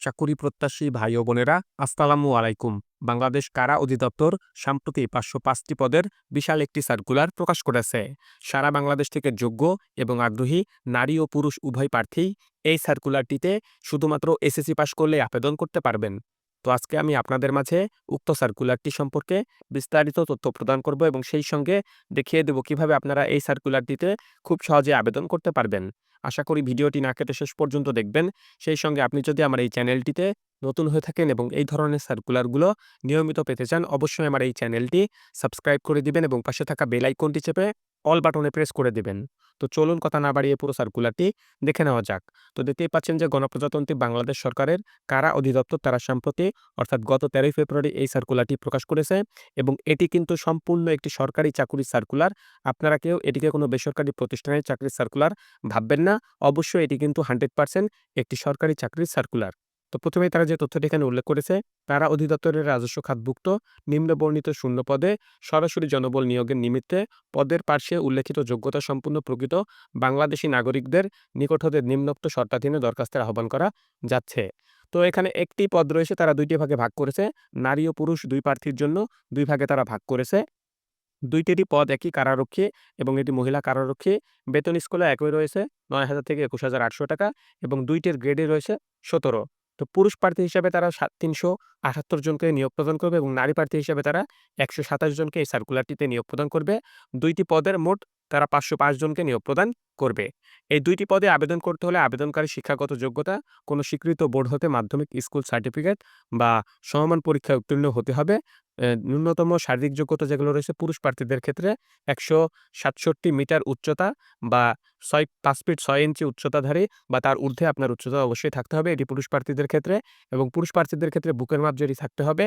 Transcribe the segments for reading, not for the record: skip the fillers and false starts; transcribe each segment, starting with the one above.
চাকুরি প্রত্যাশী ভাই ও বোনেরা, আসসালামু আলাইকুম। বাংলাদেশ কারা অধিদপ্তর সম্প্রতি 505টি পদের বিশাল একটি সার্কুলার প্রকাশ করেছে। সারা বাংলাদেশ থেকে যোগ্য এবং আগ্রহী নারী ও পুরুষ উভয় প্রার্থী এই সার্কুলারটিতে শুধুমাত্র এসএসসি পাশ করলে আবেদন করতে পারবেন। তো আজকে আমি আপনাদের মাঝে উক্ত সার্কুলারটি সম্পর্কে বিস্তারিত তথ্য প্রদান করব এবং সেই সঙ্গে দেখিয়ে দেব কিভাবে আপনারা এই সার্কুলারটিতে খুব সহজে আবেদন করতে পারবেন। আশা করি ভিডিওটি না কেটে শেষ পর্যন্ত দেখবেন। সেই সঙ্গে আপনি যদি আমার এই চ্যানেলটিতে নতুন হয়ে থাকেন এবং এই ধরনের সার্কুলারগুলো নিয়মিত পেতে চান, অবশ্যই আমার এই চ্যানেলটি সাবস্ক্রাইব করে দিবেন এবং পাশে থাকা বেল আইকনটি চেপে অল বাটনে প্রেস করে দিবেন। তো চলুন কথা না বাড়িয়ে পুরো সার্কুলারটি দেখে নেওয়া যাক। তো দেখতেই পাচ্ছেন যে গণপ্রজাতন্ত্রী বাংলাদেশ সরকারের কারা অধিদপ্তর তারা সম্প্রতি অর্থাৎ গত 13 ফেব্রুয়ারি এই সার্কুলারটি প্রকাশ করেছে এবং এটি কিন্তু সম্পূর্ণ একটি সরকারি চাকুরির সার্কুলার। আপনারা কেউ এটিকে কোনো বেসরকারি প্রতিষ্ঠানের চাকরির সার্কুলার ভাববেন না। অবশ্যই এটি কিন্তু 100% একটি সরকারি চাকরির সার্কুলার। তো প্রথমেই তারা যে তথ্যটি এখানে উল্লেখ করেছে, কারা অধিদপ্তরের রাজস্ব খাতভুক্ত নিম্ন বর্ণিত শূন্য পদে সরাসরি জনবল নিয়োগের নিমিত্তে পদের পার্শ্বে উল্লেখিত যোগ্যতা সম্পন্ন প্রকৃত বাংলাদেশী নাগরিকদের নিকট হতে নিম্নোক্ত শর্তাধীনে দরখাস্তের আহ্বান করা যাচ্ছে। তো এখানে একটি পদ রয়েছে, তারা ২টি ভাগে ভাগ করেছে। নারী ও পুরুষ ২ প্রার্থীর জন্য ২ ভাগে তারা ভাগ করেছে। ২টিরই পদ একই কারারক্ষী এবং এটি মহিলা কারারক্ষী। বেতন স্কেলও একই রয়েছে, ৯,০০০ থেকে ২১,৮০০ টাকা এবং ২ টির গ্রেডে রয়েছে ১৭। তো পুরুষ প্রার্থী হিসাবে তারা ৩৭৮ জনকে নিয়োগ প্রদান করবে এবং নারী প্রার্থী হিসাবে তারা ১২৭ জনকে এই সার্কুলারটিতে নিয়োগ প্রদান করবে। ২ টি পদের মোট তারা ৫০৫ জনকে নিয়োগ প্রদান করবে। এই ২ টি পদে আবেদন করতে হলে আবেদনকারী শিক্ষাগত যোগ্যতা কোনো স্বীকৃত বোর্ড হতে মাধ্যমিক স্কুল সার্টিফিকেট বা সমমান পরীক্ষায় উত্তীর্ণ হতে হবে। ন্যূনতম শারীরিক যোগ্যতা যেগুলো রয়েছে পুরুষ প্রার্থীদের ক্ষেত্রে ১৬৭ মিটার উচ্চতা বা ৫ ফিট ৬ ইঞ্চি উচ্চতাধারী বা তার ঊর্ধ্বে আপনার উচ্চতা অবশ্যই থাকতে হবে। এটি পুরুষ প্রার্থীদের ক্ষেত্রে এবং পুরুষ প্রার্থীদের ক্ষেত্রে বুকের মাপ যেটি থাকতে হবে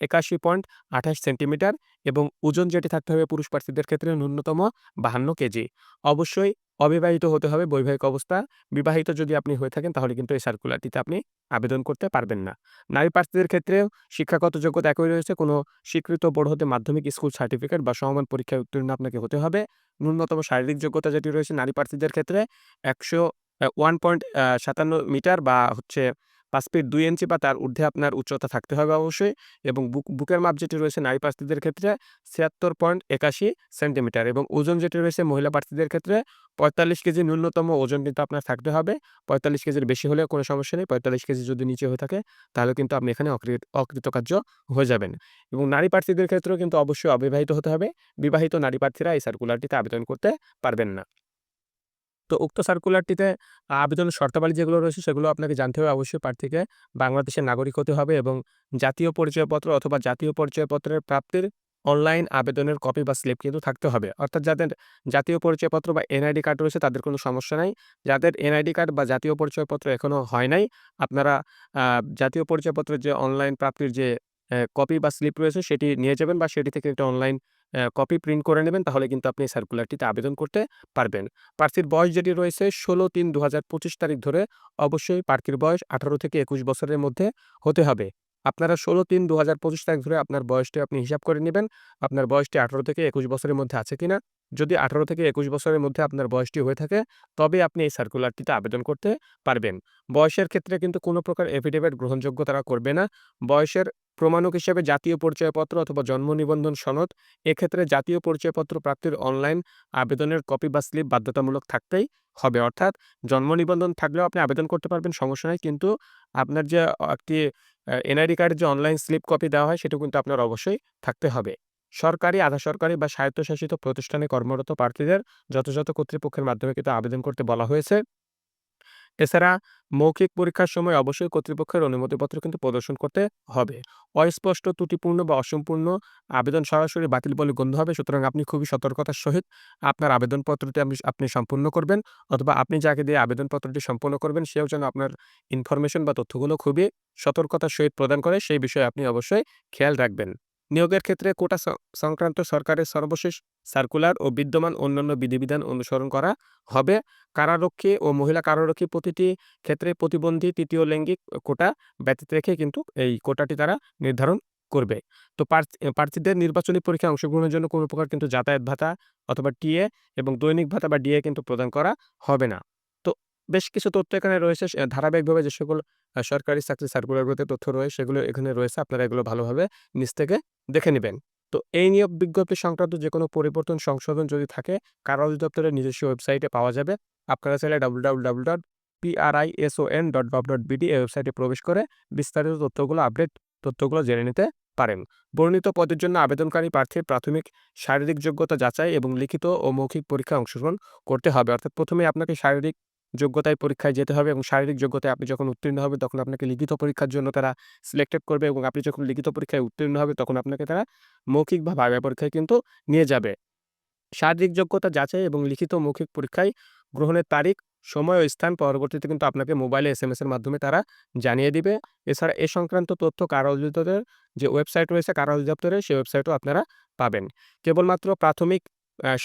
৮১.২৮ সেন্টিমিটার এবং ওজন যেটি থাকতে হবে পুরুষ প্রার্থীদের ক্ষেত্রে ন্যূনতম ৫২ কেজি। অবশ্যই অবিবাহিত হতে হবে বৈবাহিক অবস্থা। বিবাহিত যদি আপনি হয়ে থাকেন তাহলে কিন্তু এই সার্কুলারটিতে আপনি আবেদন করতে পারবেন না। নারী প্রার্থীদের ক্ষেত্রেও শিক্ষাগত যোগ্যতা একই রয়েছে। কোনো স্বীকৃত বোর্ড হতে মাধ্যমিক স্কুল সার্টিফিকেট বা সমমান পরীক্ষায় উত্তীর্ণ আপনাকে হতে হবে। ন্যূনতম শারীরিক যোগ্যতা যেটি রয়েছে নারী প্রার্থীদের ক্ষেত্রে ১ মিটার বা ৫ ফিট ২ ইঞ্চি বা তার ঊর্ধ্বে আপনার উচ্চতা থাকতে হবে অবশ্যই এবং বুকের মাপ যেটি রয়েছে নারী প্রার্থীদের ক্ষেত্রে ৭৬.৮১ সেন্টিমিটার এবং ওজন যেটি রয়েছে মহিলা প্রার্থীদের ক্ষেত্রে ৪৫ কেজি ন্যূনতম ওজন কিন্তু আপনার থাকতে হবে। ৪৫ কেজির বেশি হলেও কোনো সমস্যা নেই। ৪৫ কেজি যদি নিচে হয়ে থাকে তাহলে কিন্তু আপনি এখানে অকৃতকার্য হয়ে যাবেন এবং নারী প্রার্থীদের ক্ষেত্রেও কিন্তু অবশ্যই অবিবাহিত হতে হবে। বিবাহিত নারী প্রার্থীরা এই সার্কুলারটিতে আবেদন করতে পারবেন না। তো উক্ত সার্কুলারটিতে আবেদনের শর্তাবলী যেগুলো রয়েছে সেগুলো আপনাকে জানতে হবে। অবশ্যই প্রার্থীকে বাংলাদেশের নাগরিক হতে হবে এবং জাতীয় পরিচয়পত্র অথবা জাতীয় পরিচয়পত্রের প্রাপ্তির অনলাইন আবেদনের কপি বা স্লিপ কিন্তু থাকতে হবে। অর্থাৎ যাদের জাতীয় পরিচয়পত্র বা এনআইডি কার্ড রয়েছে তাদের কোনো সমস্যা নাই। যাদের এনআইডি কার্ড বা জাতীয় পরিচয়পত্র এখনো হয় নাই, আপনারা আ জাতীয় পরিচয়পত্রের যে অনলাইন প্রাপ্তির যে কপি বা স্লিপ রয়েছে সেটি নিয়ে যাবেন বা সেটি থেকে একটা অনলাইন কপি প্রিন্ট করে নেবেন। তাহলে কিন্তু আপনি এই সার্কুলারটিতে আবেদন করতে পারবেন। প্রার্থীর বয়স যেটি রয়েছে ১৬/৩/২০২৫ তারিখ ধরে অবশ্যই প্রার্থীর বয়স ১৮ থেকে ২১ বছরের মধ্যে হতে হবে। আপনারা ১৬/৩/২০২৫ তারিখ ধরে আপনার বয়সটি আপনি হিসাব করে নিবেন। আপনার বয়সটি ১৮ থেকে ২১ বছরের মধ্যে আছে কিনা। যদি ১৮ থেকে ২১ বছরের মধ্যে আপনার বয়সটি হয়ে থাকে, তবে আপনি এই সার্কুলারটিতে আবেদন করতে পারবেন। বয়সের ক্ষেত্রে কিন্তু কোনো প্রকার এফিডেভিট গ্রহণযোগ্য তারা করবে না। বয়সের প্রমাণক হিসেবে জাতীয় পরিচয়পত্র অথবা জন্ম নিবন্ধন সনদ, এক্ষেত্রে জাতীয় পরিচয়পত্র প্রাপ্তির অনলাইন আবেদনের কপি বা স্লিপ বাধ্যতামূলক থাকতেই হবে। অর্থাৎ জন্ম নিবন্ধন থাকলেও আপনি আবেদন করতে পারবেন, সমস্যা নাই। কিন্তু আপনার যে একটি এনআইডি কার্ডের যে অনলাইন স্লিপ কপি দেওয়া হয় সেটাও কিন্তু আপনার অবশ্যই থাকতে হবে। সরকারি, আধা সরকারি বা স্বায়ত্তশাসিত প্রতিষ্ঠানে কর্মরত প্রার্থীদের যথাযথ কর্তৃপক্ষের মাধ্যমে কিন্তু আবেদন করতে বলা হয়েছে। এছাড়া মৌখিক পরীক্ষার সময় অবশ্যই কর্তৃপক্ষের অনুমতিপত্র কিন্তু প্রদর্শন করতে হবে। অস্পষ্ট, ত্রুটিপূর্ণ বা অসম্পূর্ণ আবেদন সরাসরি বাতিল বলে গণ্য হবে। সুতরাং আপনি খুবই সতর্কতার সহিত আপনার আবেদনপত্রটি আপনি সম্পূর্ণ করবেন অথবা আপনি যাকে দিয়ে আবেদনপত্রটি সম্পন্ন করবেন সেও যেন আপনার ইনফরমেশন বা তথ্যগুলো খুবই সতর্কতার সহিত প্রদান করে, সেই বিষয়ে আপনি অবশ্যই খেয়াল রাখবেন। নিয়োগের ক্ষেত্রে কোটা সংক্রান্ত সরকারের সর্বশেষ সার্কুলার ও বিদ্যমান অন্যান্য বিধিবিধান অনুসরণ করা হবে। কারারক্ষী ও মহিলা কারারক্ষী প্রতিটি ক্ষেত্রে প্রতিবন্ধী তৃতীয় লৈঙ্গিক কোটা ব্যতীত রেখে কিন্তু এই কোটাটি তারা নির্ধারণ করবে। তো প্রার্থীদের নির্বাচনী পরীক্ষায় অংশগ্রহণের জন্য কোনো প্রকার কিন্তু যাতায়াত ভাতা অথবা টিএ এবং দৈনিক ভাতা বা ডিএ কিন্তু প্রদান করা হবে না। তো বেশ কিছু তথ্য এখানে রয়েছে ধারাবাহিকভাবে যে সকল সরকারি চাকরির সার্কুলারগুলোতে তথ্য রয়েছে সেগুলো এখানে রয়েছে। আপনারা এগুলো ভালোভাবে নিজ থেকে দেখে নিবেন। তো এই নিয়োগ বিজ্ঞপ্তি সংক্রান্ত যেকোনো পরিবর্তন সংশোধন যদি থাকে কারা অধিদপ্তরের নিজস্ব ওয়েবসাইটে পাওয়া যাবে। আপনারা চাইলে www.prison.gov.bd এই ওয়েবসাইটে প্রবেশ করে বিস্তারিত তথ্যগুলো আপডেট তথ্যগুলো জেনে নিতে পারেন। বর্ণিত পদের জন্য আবেদনকারী প্রার্থীর প্রাথমিক শারীরিক যোগ্যতা যাচাই এবং লিখিত ও মৌখিক পরীক্ষায় অংশগ্রহণ করতে হবে। অর্থাৎ প্রথমেই আপনাকে শারীরিক যোগ্যতায় পরীক্ষায় যেতে হবে এবং শারীরিক যোগ্যতায় আপনি যখন উত্তীর্ণ হবেন তখন আপনাকে লিখিত পরীক্ষার জন্য তারা সিলেক্টেড করবে এবং আপনি যখন লিখিত পরীক্ষায় উত্তীর্ণ হবেন তখন আপনাকে তারা মৌখিক বা ভাইভা পরীক্ষায় কিন্তু নিয়ে যাবে। শারীরিক যোগ্যতা যাচাই এবং লিখিত মৌখিক পরীক্ষায় গ্রহণের তারিখ, সময় ও স্থান পরবর্তীতে কিন্তু আপনাকে মোবাইলে এসএমএস এর মাধ্যমে তারা জানিয়ে দিবে। এছাড়া এ সংক্রান্ত তথ্য কারা অধিদপ্তরের যে ওয়েবসাইট রয়েছে কারা অধিদপ্তরের সেই ওয়েবসাইটেও আপনারা পাবেন। কেবলমাত্র প্রাথমিক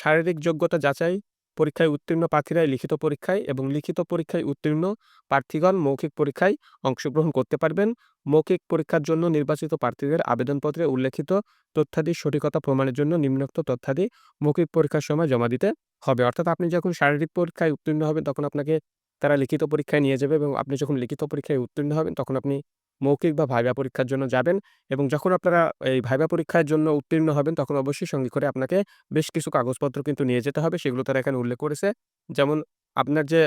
শারীরিক যোগ্যতা যাচাই পরীক্ষায় উত্তীর্ণ প্রার্থীরাই লিখিত পরীক্ষায় এবং লিখিত পরীক্ষায় উত্তীর্ণ প্রার্থীগণ মৌখিক পরীক্ষায় অংশগ্রহণ করতে পারবেন। মৌখিক পরীক্ষার জন্য নির্বাচিত প্রার্থীদের আবেদনপত্রে উল্লেখিত তথ্যাদির সঠিকতা প্রমাণের জন্য নিম্নোক্ত তথ্যাদি মৌখিক পরীক্ষার সময় জমা দিতে হবে। অর্থাৎ আপনি যখন শারীরিক পরীক্ষায় উত্তীর্ণ হবেন তখন আপনাকে তারা লিখিত পরীক্ষায় নিয়ে যাবে এবং আপনি যখন লিখিত পরীক্ষায় উত্তীর্ণ হবেন তখন আপনি মৌখিক বা ভাইভা পরীক্ষার জন্য যাবেন এবং যখন আপনারা এই ভাইভা পরীক্ষার জন্য উত্তীর্ণ হবেন তখন অবশ্যই সঙ্গে করে আপনাকে বেশ কিছু কাগজপত্র কিন্তু নিয়ে যেতে হবে। সেগুলো তারা এখানে উল্লেখ করেছে। যেমন আপনার যে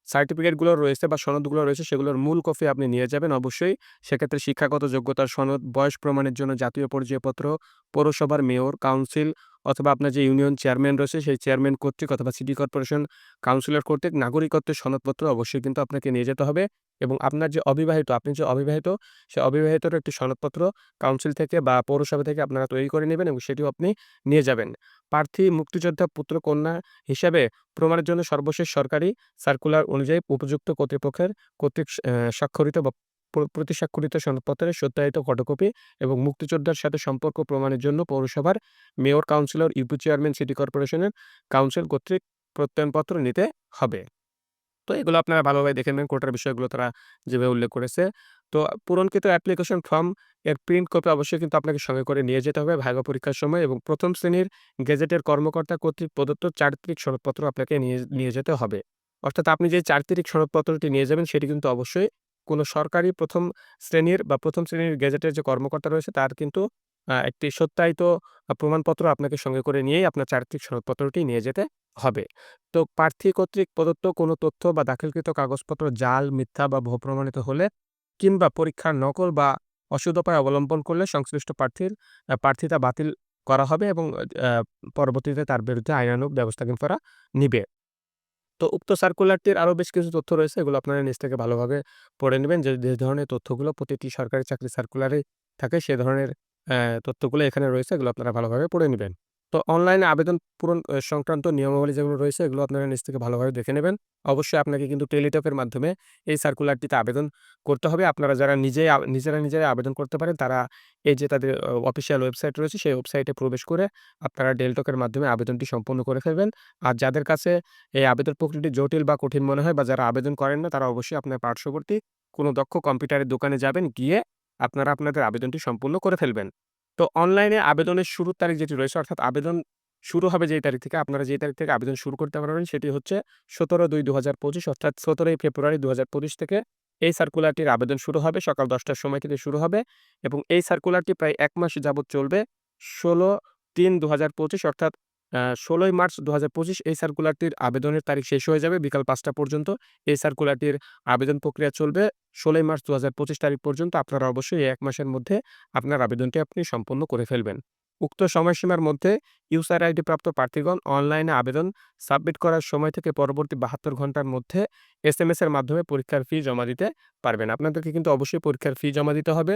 সার্টিফিকেটগুলো রয়েছে বা সনদগুলো রয়েছে সেগুলোর মূল কপি আপনি নিয়ে যাবেন অবশ্যই। সেক্ষেত্রে শিক্ষাগত যোগ্যতার সনদ, বয়স প্রমাণের জন্য জাতীয় পরিচয়পত্র, পৌরসভার মেয়র, কাউন্সিল অথবা আপনার যে ইউনিয়ন চেয়ারম্যান রয়েছে সেই চেয়ারম্যান কর্তৃক অথবা সিটি কর্পোরেশন কাউন্সিলর কর্তৃক নাগরিকত্বের সনদপত্র অবশ্যই কিন্তু আপনাকে নিয়ে যেতে হবে এবং আপনার যে অবিবাহিত, আপনি যে অবিবাহিত সে অবিবাহিতর একটি সনদপত্র কাউন্সিল থেকে বা পৌরসভা থেকে আপনারা তৈরি করে নেবেন এবং সেটিও আপনি নিয়ে যাবেন। প্রার্থী মুক্তিযোদ্ধা পুত্র কন্যা হিসাবে প্রমাণের জন্য সর্বশেষ সরকারি সার্কুলার অনুযায়ী উপযুক্ত কর্তৃপক্ষের কর্তৃক স্বাক্ষরিত বা প্রতিস্বাক্ষরিত সনদপত্রের সত্যায়িত ফটোকপি এবং মুক্তিযোদ্ধার সাথে সম্পর্ক প্রমাণের জন্য পৌরসভার mayor, councillor, UP chairman, city কর্পোরেশনের কাউন্সিল কর্তৃক প্রত্যয়নপত্র নিতে হবে। তো এগুলো আপনারা ভালোভাবে দেখে নেবেন কোটার বিষয়গুলো তারা যেভাবে উল্লেখ করেছে। তো পূরণকৃত অ্যাপ্লিকেশন ফর্ম এর প্রিন্ট কপি অবশ্যই কিন্তু আপনাকে সঙ্গে করে নিয়ে যেতে হবে ভাইভা পরীক্ষার সময় এবং ১ম শ্রেণীর গেজেটের কর্মকর্তা কর্তৃক প্রদত্ত চারিত্রিক সনদপত্র আপনাকে নিয়ে যেতে হবে। অর্থাৎ আপনি যে চারিত্রিক সনদপত্রটি নিয়ে যাবেন সেটি কিন্তু অবশ্যই কোনো সরকারি ১ম শ্রেণীর বা ১ম শ্রেণীর গেজেটের যে কর্মকর্তা রয়েছে তার কিন্তু একটি সত্যায়িত প্রমাণপত্র আপনাকে সঙ্গে করে নিয়েই আপনার চারিত্রিক সনদপত্রটি নিয়ে যেতে হবে। তো প্রার্থী কর্তৃক প্রদত্ত কোনো তথ্য বা দাখিলকৃত কাগজপত্র জাল, মিথ্যা বা ভুয়া প্রমাণিত হলে কিংবা পরীক্ষার নকল বা অসৎ উপায় অবলম্বন করলে সংশ্লিষ্ট প্রার্থীর প্রার্থিতা বাতিল করা হবে এবং আ পরবর্তীতে তার বিরুদ্ধে আইনানুগ ব্যবস্থা কিন্তু তারা নিবে। তো উক্ত সার্কুলারটির আরো বেশ কিছু তথ্য রয়েছে এগুলো আপনারা নিজ থেকে ভালোভাবে পড়ে নিবেন। যে ধরনের তথ্যগুলো প্রতিটি সরকারি চাকরির সার্কুলারে থাকে সে ধরনের তথ্যগুলো এখানে রয়েছে এগুলো আপনারা ভালোভাবে পড়ে নিবেন। তো অনলাইনে আবেদন পূরণ সংক্রান্ত নিয়মাবলী যেগুলো রয়েছে এগুলো আপনারা নিজ থেকে ভালোভাবে দেখে নেবেন। অবশ্যই আপনাকে কিন্তু টেলিটকের মাধ্যমে এই সার্কুলারটিতে আবেদন করতে হবে। আপনারা যারা নিজেরাই আবেদন করতে পারেন তারা এই যে তাদের অফিসিয়াল ওয়েবসাইট রয়েছে সেই ওয়েবসাইটে প্রবেশ করে আপনারা টেলিটকের মাধ্যমে আবেদনটি সম্পন্ন করে ফেলবেন। আর যাদের কাছে এই আবেদন প্রক্রিয়াটি জটিল বা কঠিন মনে হয় বা যারা আবেদন করেন না তারা অবশ্যই আপনার পার্শ্ববর্তী কোনো দক্ষ কম্পিউটারের দোকানে যাবেন, গিয়ে আপনারা আপনাদের আবেদনটি সম্পূর্ণ করে ফেলবেন। তো অনলাইনে আবেদনের শুরুর তারিখ যেটি রয়েছে অর্থাৎ আবেদন শুরু হবে যেই তারিখ থেকে আপনারা যেই তারিখ থেকে আবেদন শুরু করতে পারবেন সেটি হচ্ছে ১৭/২/২০২৫ অর্থাৎ ১৭ই ফেব্রুয়ারি ২০২৫ থেকে এই সার্কুলারটির আবেদন শুরু হবে। সকাল ১০ টার সময় থেকে শুরু হবে এবং এই সার্কুলারটি প্রায় ১ মাস যাবৎ চলবে। ১৬/৩/২০২৫ অর্থাৎ ১৬ই মার্চ ২০২৫ এই সার্কুলারটির আবেদনের তারিখ শেষ হয়ে যাবে বিকাল ৫টা পর্যন্ত। এই সার্কুলারটির আবেদন প্রক্রিয়া চলবে ১৬ই মার্চ ২০২৫ তারিখ পর্যন্ত। আপনারা অবশ্যই এই ১ মাসের মধ্যে আপনার আবেদনটি আপনি সম্পন্ন করে ফেলবেন। উক্ত সময়সীমার মধ্যে ইউজার আইডি প্রাপ্ত প্রার্থীগণ অনলাইনে আবেদন সাবমিট করার সময় থেকে পরবর্তী ৭২ ঘন্টার মধ্যে এসএমএস এর মাধ্যমে পরীক্ষার ফি জমা দিতে পারবেন। আপনাদেরকে কিন্তু অবশ্যই পরীক্ষার ফি জমা দিতে হবে।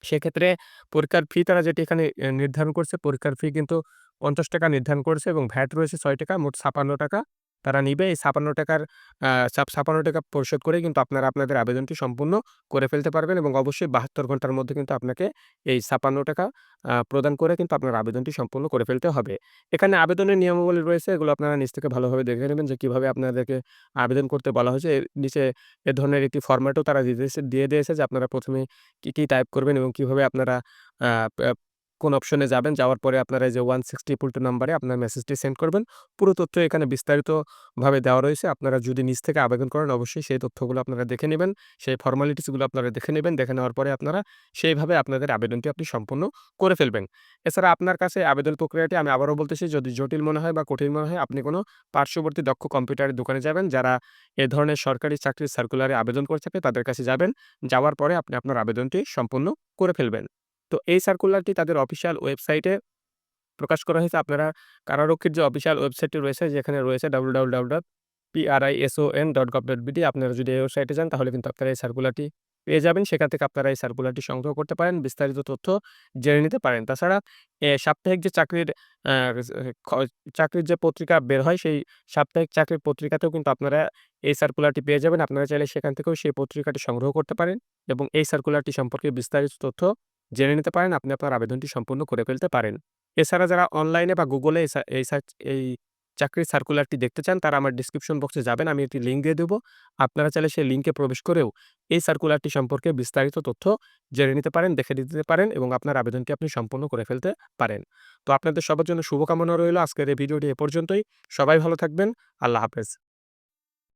সেক্ষেত্রে পরীক্ষার ফি তারা যেটি এখানে নির্ধারণ করছে, পরীক্ষার ফি কিন্তু ৳৫০ নির্ধারণ করেছে এবং ভ্যাট রয়েছে ৳৬ মোট ৳৫৬ তারা নিবে। এই ৳৫৬ ৳৫৬ পরিশোধ করেই কিন্তু আপনারা আপনাদের আবেদনটি সম্পূর্ণ করে ফেলতে পারবেন এবং অবশ্যই ৭২ ঘন্টার মধ্যে কিন্তু আপনাকে এই ৳৫৬ প্রদান করে কিন্তু আপনার আবেদনটি সম্পূর্ণ করে ফেলতে হবে। এখানে আবেদনের নিয়মাবলী রয়েছে এগুলো আপনারা নিজ থেকে ভালোভাবে দেখে নেবেন যে কিভাবে আপনাদেরকে আবেদন করতে বলা হয়েছে। এর নিচে এ ধরনের একটি ফরম্যাটও তারা দিয়ে দিয়েছে যে আপনারা ১ম এ কি টাইপ করবেন এবং কিভাবে আপনারা আ প্যা কোন অপশনে যাবেন, যাওয়ার পরে আপনারা এই যে 160 নাম্বারে আপনার মেসেজটি সেন্ড করবেন। পুরো তথ্য এখানে বিস্তারিতভাবে দেওয়া রয়েছে। আপনারা যদি নিজ থেকে আবেদন করেন অবশ্যই সেই তথ্যগুলো আপনারা দেখে নিবেন। সেই ফর্মালিটিস গুলো আপনারা দেখে নিবেন। দেখে নেওয়ার পরে আপনারা সেইভাবে আপনাদের আবেদনটি আপনি সম্পূর্ণ করে ফেলবেন। এছাড়া আপনার কাছে আবেদন প্রক্রিয়াটি আমি আবারও বলতেছি, যদি জটিল মনে হয় বা কঠিন মনে হয় আপনি কোনো পার্শ্ববর্তী দক্ষ কম্পিউটারের দোকানে যাবেন। যারা এ ধরনের সরকারি চাকরির সার্কুলারে আবেদন করে থাকে তাদের কাছে যাবেন। যাওয়ার পরে আপনি আপনার আবেদনটি সম্পূর্ণ করে ফেলবেন। তো এই সার্কুলারটি তাদের অফিসিয়াল ওয়েবসাইটে প্রকাশ করা হয়েছে। আপনারা কারারক্ষীর যে অফিসিয়াল ওয়েবসাইটটি রয়েছে, যেখানে রয়েছে www.prison.gov.bd, আপনারা যদি এই ওয়েবসাইটে যান তাহলে কিন্তু আপনারা এই সার্কুলারটি পেয়ে যাবেন। সেখান থেকে আপনারা এই সার্কুলারটি সংগ্রহ করতে পারেন, বিস্তারিত তথ্য জেনে নিতে পারেন। তাছাড়া সাপ্তাহিক যে চাকরির আ খ চাকরির যে পত্রিকা বের হয়, সেই সাপ্তাহিক চাকরির পত্রিকাতেও কিন্তু আপনারা এই সার্কুলারটি পেয়ে যাবেন। আপনারা চাইলে সেখান থেকেও সেই পত্রিকাটি সংগ্রহ করতে পারেন এবং এই সার্কুলারটি সম্পর্কে বিস্তারিত তথ্য জেনে নিতে পারেন। আপনি আপনার আবেদনটি সম্পূর্ণ করে ফেলতে পারেন। এছাড়া যারা অনলাইনে বা গুগলে এই চাকরির সার্কুলারটি দেখতে চান, তারা আমার ডেসক্রিপশন বক্সে যাবেন। আমি একটি লিঙ্ক দিয়ে দেবো। আপনারা চাইলে সেই লিঙ্কে প্রবেশ করেও এই সার্কুলারটি সম্পর্কে বিস্তারিত তথ্য জেনে নিতে পারেন, দেখে নিতে পারেন এবং আপনার আবেদনটি আপনি সম্পূর্ণ করে ফেলতে পারেন। তো আপনাদের সবার জন্য শুভকামনা রইলো। আজকের এই ভিডিওটি এ পর্যন্তই। সবাই ভালো থাকবেন। আল্লাহ হাফেজ।